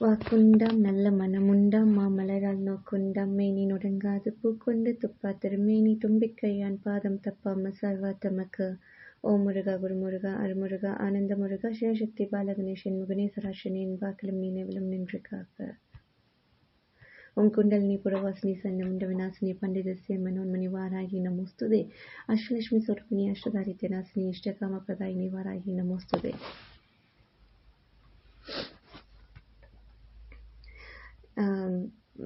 வாக்குண்டாம் நல்ல மனமுண்டாம் மாமலரால் நோக்குண்டாம் மேனி நொடங்காது பூக்கொண்டு துப்பா திருமேனி தும்பிக்கையான் பாதம் தப்பாம சர்வா தமக்கு. ஓம் முருகா குருமுருகா அருமுருகா ஆனந்த முருகா சிவசக்தி பாலகணேஷன் முகனேஸ்வராசனே என்பாக்கிலும் நினைவிலும் நின்று காக்க. ஓம் குண்டலினி புரவாசினி சன்னமுண்ட விநாசினி பண்டிதஸ்ய மனோன்மணி வாராகி நமோஸ்துதே. அஷ்டலட்சுமி சொர்பிணி அஷ்டதாரித்ய நாசினி இஷ்டகாம பிரதாயினி வாராகி நமோஸ்துதே.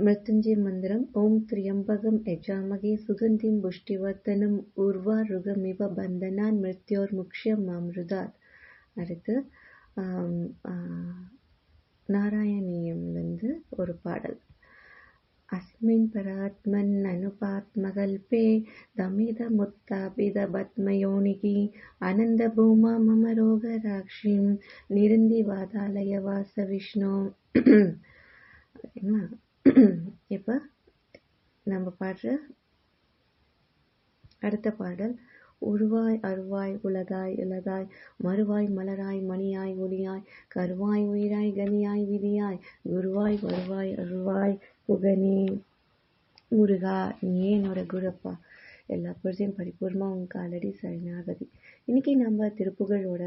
மிருத்யுஞ்சய மந்திரம். ஓம் திரியம்பகம் யஜாமகே சுகந்திம் புஷ்டிவர்தனம் உர்வாருகமிவ பந்தனான் மிருத்யோர் முக்ஷ்யம் மாமிருதாத். அடுத்து நாராயணியம்லேருந்து ஒரு பாடல். அஸ்மின் பராத்மன் அனுபாத்மகல்பே தமித முத்தாபித பத்மயோனிகி அனந்த பூமா மம ரோகராக்ஷிம் நிருந்தி வாதாலய வாச விஷ்ணு. இப்போ நம்ம பாடுற அடுத்த பாடல். உருவாய் அருவாய் உலகாய் இலதாய் மறுவாய் மலராய் மணியாய் ஒளியாய் கருவாய் உயிராய் கனியாய் விதியாய் குருவாய் வருவாய் அருவாய் புகனே. முருகா நீ என்னோட குருப்பா, எல்லா பொருளையும் பரிபூர்ணமாக உங்க காலடி சரணாகதி. இன்னைக்கு நம்ம திருப்புகழோட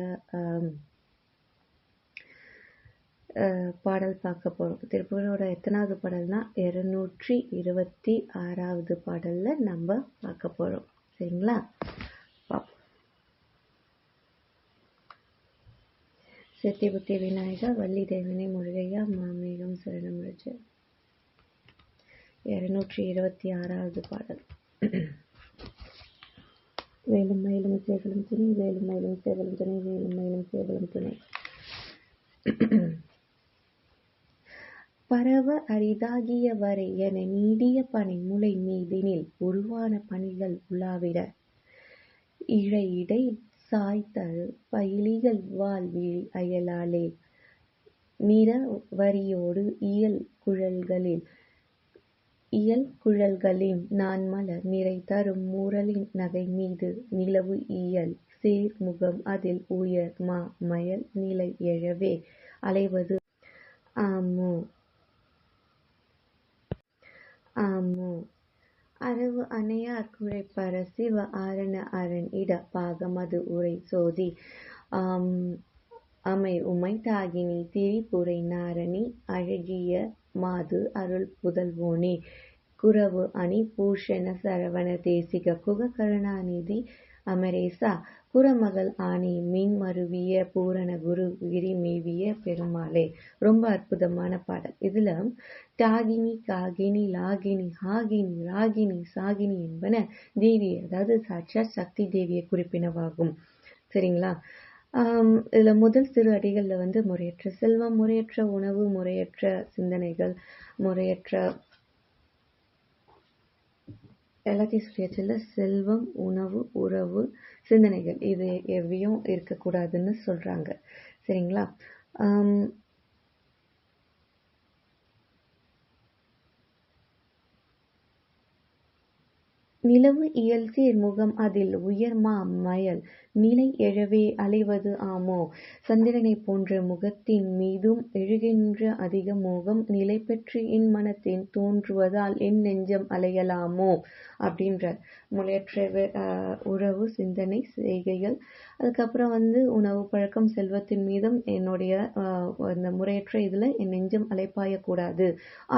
பாடல் பார்க்க போகிறோம். திருப்புகழோட எத்தனாவது பாடல்னா 226வது பாடலில் நம்ம பார்க்க போகிறோம். சரிங்களா? சத்திய புத்திய விநாயகா வள்ளி தேவனே முருகையா மாமேகம் சரணம் ரஜ. 226வது பாடல். வேலும் மயிலும் சேவலும் துணை வேலும் மயிலும் சேவலும் துணை வேலும் மயிலும் சேவலும் துணை. பரவ அரிதாகிய வரை என நீடிய பனை முளை மீதினில் உருவான பணிகள் உலாவிட இழையிடை சாய்தரு பயிலிகள் வாழ்விழி அயலாலே நிற வரியோடு இயல் குழல்களின் நான் மலர் நிறை தரும் மூரலின் நகை மீது நிலவு இயல் சேர் முகம் அதில் உயர் மா மயல் நிலை எழவே அலைவது ஆமோ ஆமோ. அரவு அணையார் குழைப்பர சிவ ஆரண அரண் இட பாகமது உரை சோதி அமை உமை தாகினி திரிபுரை நாரணி அழகிய மாது அருள் புதல்வோனே. குரவு அணி பூஷண சரவண தேசிக குக கருணாநிதி அமரேசா குரமகள் ஆணி மீன் மருவிய பூரண குரு கிரி மேவிய பெருமாளே. ரொம்ப அற்புதமான பாடல். இதுல டாகினி காகினி லாகினி ஹாகினி ராகினி சாகினி என்பன தேவி, அதாவது சாட்சாத் சக்தி தேவியை குறிப்பினவாகும். சரிங்களா? இதுல முதல் சிறு அடிகள்ல முறையற்ற செல்வம், முறையற்ற உணவு, முறையற்ற சிந்தனைகள், முறையற்ற எல்லாத்தையும் சொல்லியாச்சுல. செல்வம், உணவு, உறவு, சிந்தனைகள் இது எவையும் இருக்கக்கூடாதுன்னு சொல்றாங்க. சரிங்களா? நிலவு இயல் சீர் முகம் அதில் உயர் மா மயல் நிலை எழவே அலைவது ஆமோ. சந்திரனை போன்ற முகத்தின் மீதும் எழுகின்ற அதிக மோகம் நிலை பெற்று என் மனத்தின் தோன்றுவதால் என் நெஞ்சம் அலையலாமோ அப்படின்ற முறையற்ற உறவு, சிந்தனை, செய்கைகள். அதுக்கப்புறம் உணவு பழக்கம், செல்வத்தின் மீதும் என்னுடைய அந்த முறையற்ற இதுல என் நெஞ்சம் அலைப்பாயக்கூடாது.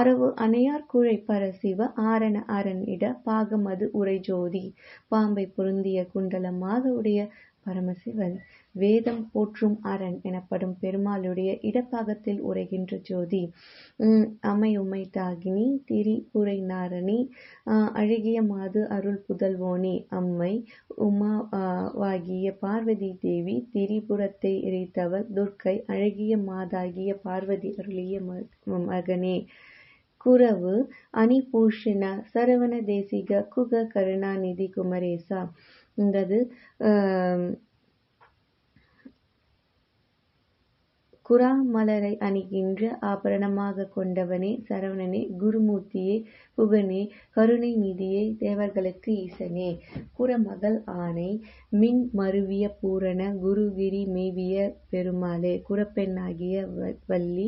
அரவு அணையார் குழை பரசிவ ஆரண அரண் இட பாகம் அது உரை ஜோதி. பாம்பை பொருந்திய குண்டலமாக உடைய பரமசிவன் வேதம் போற்றும் அரண் எனப்படும் பெருமாளுடைய இடப்பாகத்தில் உரைகின்ற ஜோதி. அமை உமை தாகினி திரிபுரை நாரணி அழகிய மாது அருள் புதல்வோனே. அம்மை உமாவாகிய பார்வதி தேவி திரிபுரத்தை எரித்தவள் துர்க்கை அழகிய மாதாகிய பார்வதி அருளிய மகனே. குரவு அணி பூஷண சரவண தேசிக குக கருணாநிதி குமரேசா. இங்கிறது குரா மலரை அணிகின்ற ஆபரணமாக கொண்டவனே, சரவணனே, குருமூர்த்தியே, புகனே, கருணை நிதியே, தேவர்களுக்கு ஈசனே. குரமகள் ஆணை மின் மருவிய பூரண குருகிரி மேவிய பெருமாளே. குரப்பெண்ணாகிய வள்ளி